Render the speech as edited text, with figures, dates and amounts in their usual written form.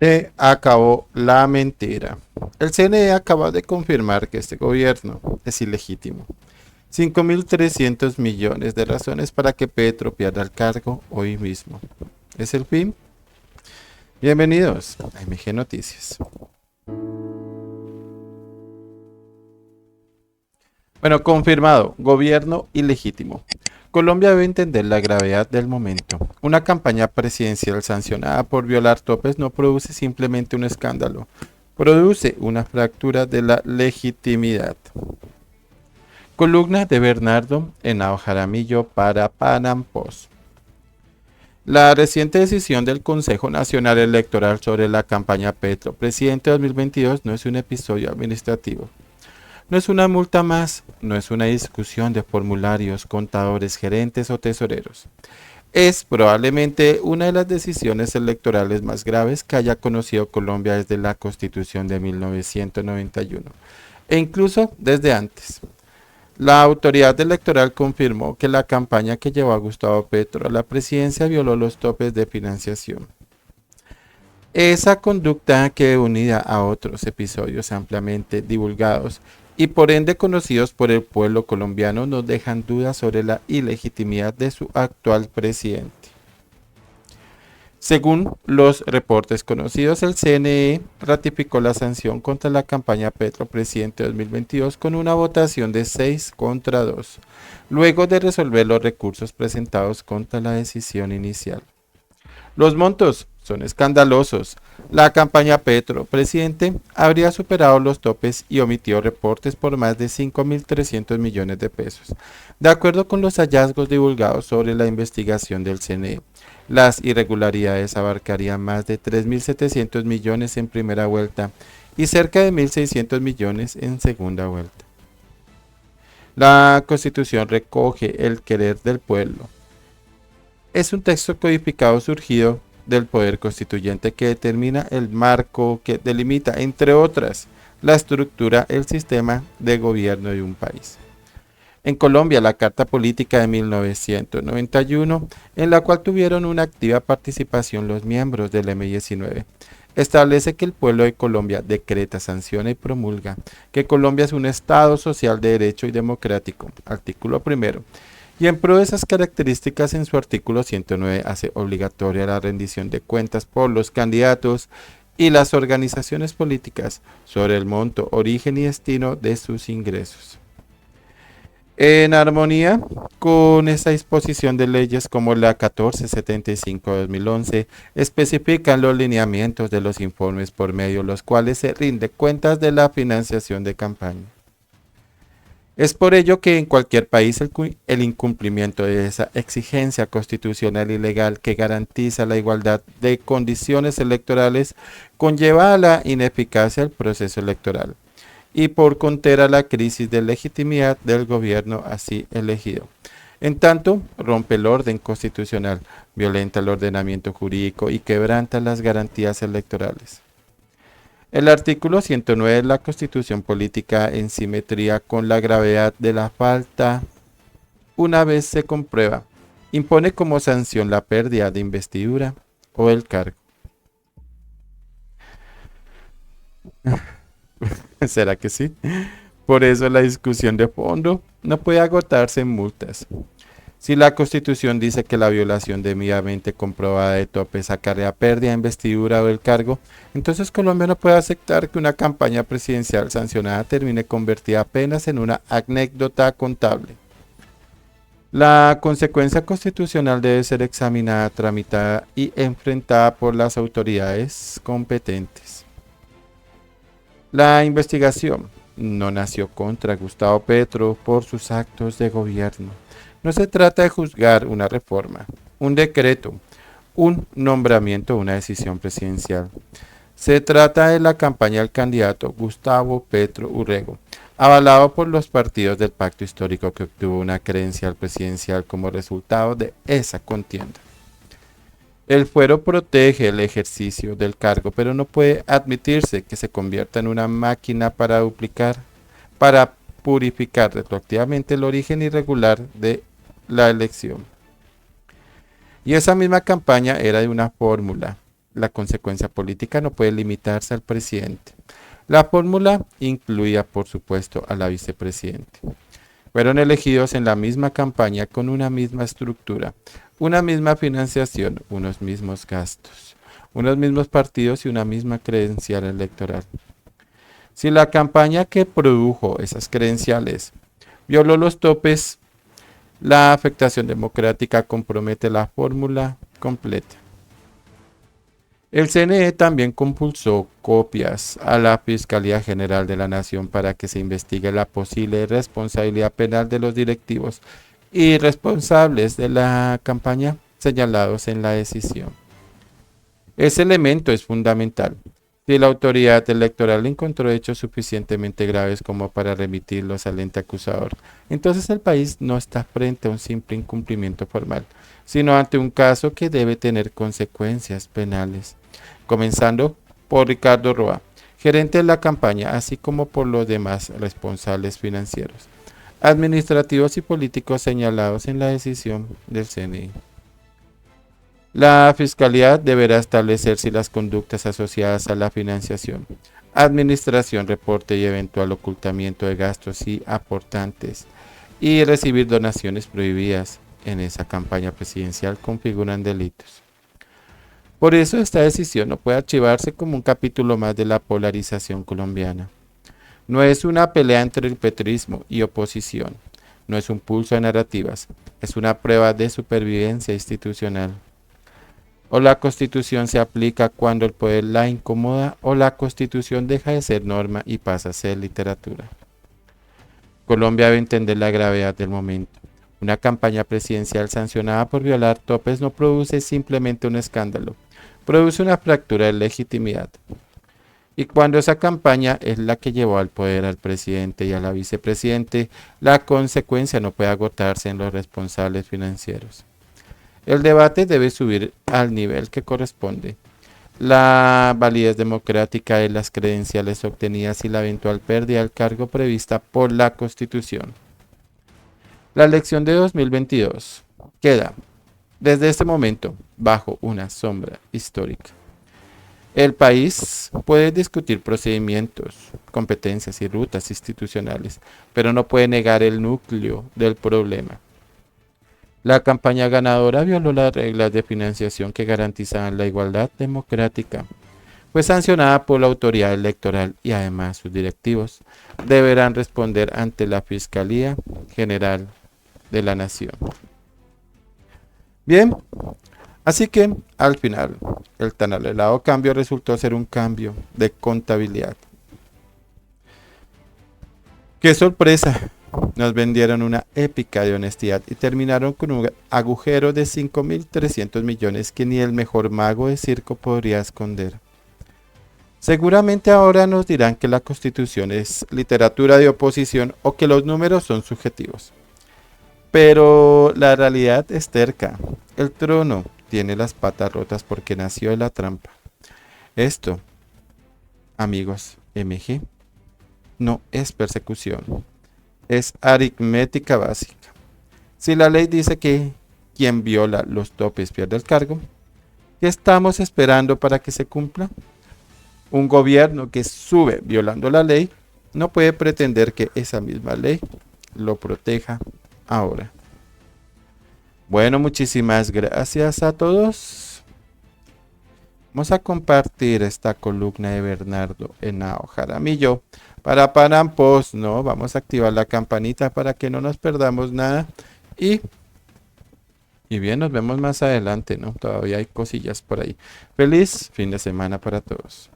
Se acabó la mentira. El CNE acaba de confirmar que este gobierno es ilegítimo. 5.300 millones de razones para que Petro pierda el cargo hoy mismo. ¿Es el fin? Bienvenidos a MG Noticias. Bueno, confirmado, gobierno ilegítimo. Colombia debe entender la gravedad del momento. Una campaña presidencial sancionada por violar topes no produce simplemente un escándalo, produce una fractura de la legitimidad. Columna de Bernardo Henao Jaramillo para Panam Post. La reciente decisión del Consejo Nacional Electoral sobre la campaña Petro Presidente 2022 no es un episodio administrativo. No es una multa más, no es una discusión de formularios, contadores, gerentes o tesoreros. Es probablemente una de las decisiones electorales más graves que haya conocido Colombia desde la Constitución de 1991, e incluso desde antes. La autoridad electoral confirmó que la campaña que llevó a Gustavo Petro a la presidencia violó los topes de financiación. Esa conducta que unida a otros episodios ampliamente divulgados y por ende conocidos por el pueblo colombiano nos dejan dudas sobre la ilegitimidad de su actual presidente. Según los reportes conocidos, el CNE ratificó la sanción contra la campaña Petro Presidente 2022 con una votación de 6 contra 2, luego de resolver los recursos presentados contra la decisión inicial. Los montos son escandalosos. La campaña Petro Presidente habría superado los topes y omitió reportes por más de 5.300 millones de pesos. De acuerdo con los hallazgos divulgados sobre la investigación del CNE, las irregularidades abarcarían más de 3.700 millones en primera vuelta y cerca de 1.600 millones en segunda vuelta. La Constitución recoge el querer del pueblo. Es un texto codificado surgido del poder constituyente que determina el marco que delimita, entre otras, la estructura, el sistema de gobierno de un país. En Colombia, la Carta Política de 1991, en la cual tuvieron una activa participación los miembros del M-19, establece que el pueblo de Colombia decreta, sanciona y promulga que Colombia es un Estado social de derecho y democrático, artículo primero, y en pro de esas características en su artículo 109 hace obligatoria la rendición de cuentas por los candidatos y las organizaciones políticas sobre el monto, origen y destino de sus ingresos. En armonía con esta disposición de leyes como la 1475 de 2011, especifican los lineamientos de los informes por medio de los cuales se rinde cuentas de la financiación de campaña. Es por ello que en cualquier país el incumplimiento de esa exigencia constitucional y legal que garantiza la igualdad de condiciones electorales conlleva a la ineficacia del proceso electoral y por contera la crisis de legitimidad del gobierno así elegido. En tanto, rompe el orden constitucional, violenta el ordenamiento jurídico y quebranta las garantías electorales. El artículo 109 de la Constitución Política en simetría con la gravedad de la falta, una vez se comprueba, impone como sanción la pérdida de investidura o el cargo. ¿Será que sí? Por eso la discusión de fondo no puede agotarse en multas. Si la Constitución dice que la violación debidamente comprobada de topes acarrea pérdida de investidura o del cargo, entonces Colombia no puede aceptar que una campaña presidencial sancionada termine convertida apenas en una anécdota contable. La consecuencia constitucional debe ser examinada, tramitada y enfrentada por las autoridades competentes. La investigación no nació contra Gustavo Petro por sus actos de gobierno. No se trata de juzgar una reforma, un decreto, un nombramiento o una decisión presidencial. Se trata de la campaña del candidato Gustavo Petro Urrego, avalado por los partidos del pacto histórico que obtuvo una credencial presidencial como resultado de esa contienda. El fuero protege el ejercicio del cargo, pero no puede admitirse que se convierta en una máquina para duplicar, para purificar retroactivamente el origen irregular de la elección. Y esa misma campaña era de una fórmula, La consecuencia política no puede limitarse al presidente. La fórmula incluía, por supuesto, a la vicepresidente. Fueron elegidos en la misma campaña con una misma estructura, una misma financiación, unos mismos gastos, unos mismos partidos y una misma credencial electoral. Si la campaña que produjo esas credenciales violó los topes, la afectación democrática compromete la fórmula completa. El CNE también compulsó copias a la Fiscalía General de la Nación para que se investigue la posible responsabilidad penal de los directivos y responsables de la campaña señalados en la decisión. Ese elemento es fundamental. Si la autoridad electoral encontró hechos suficientemente graves como para remitirlos al ente acusador, entonces el país no está frente a un simple incumplimiento formal, sino ante un caso que debe tener consecuencias penales, comenzando por Ricardo Roa, gerente de la campaña, así como por los demás responsables financieros, administrativos y políticos señalados en la decisión del CNI. La Fiscalía deberá establecer si las conductas asociadas a la financiación, administración, reporte y eventual ocultamiento de gastos y aportantes y recibir donaciones prohibidas en esa campaña presidencial configuran delitos. Por eso esta decisión no puede archivarse como un capítulo más de la polarización colombiana. No es una pelea entre el petrismo y oposición, no es un pulso de narrativas, es una prueba de supervivencia institucional. O la Constitución se aplica cuando el poder la incomoda, o la Constitución deja de ser norma y pasa a ser literatura. Colombia debe entender la gravedad del momento. Una campaña presidencial sancionada por violar topes no produce simplemente un escándalo, produce una fractura de legitimidad. Y cuando esa campaña es la que llevó al poder al presidente y a la vicepresidente, la consecuencia no puede agotarse en los responsables financieros. El debate debe subir al nivel que corresponde. La validez democrática de las credenciales obtenidas y la eventual pérdida del cargo prevista por la Constitución. La elección de 2022 queda, desde este momento, bajo una sombra histórica. El país puede discutir procedimientos, competencias y rutas institucionales, pero no puede negar el núcleo del problema. La campaña ganadora violó las reglas de financiación que garantizaban la igualdad democrática. Fue sancionada por la autoridad electoral y además sus directivos deberán responder ante la Fiscalía General de la Nación. Bien, así que al final el tan anhelado cambio resultó ser un cambio de contabilidad. ¡Qué sorpresa! Nos vendieron una épica de honestidad y terminaron con un agujero de 5.300 millones que ni el mejor mago de circo podría esconder. Seguramente ahora nos dirán que la Constitución es literatura de oposición o que los números son subjetivos. Pero la realidad es terca. El trono tiene las patas rotas porque nació de la trampa. Esto, amigos MG, no es persecución. Es aritmética básica. Si la ley dice que quien viola los topes pierde el cargo, ¿qué estamos esperando para que se cumpla? Un gobierno que sube violando la ley no puede pretender que esa misma ley lo proteja ahora. Bueno, muchísimas gracias a todos. Vamos a compartir esta columna de Bernardo Henao Jaramillo para Post, ¿no? Vamos a activar la campanita para que no nos perdamos nada. Y bien, nos vemos más adelante, ¿no? Todavía hay cosillas por ahí. Feliz fin de semana para todos.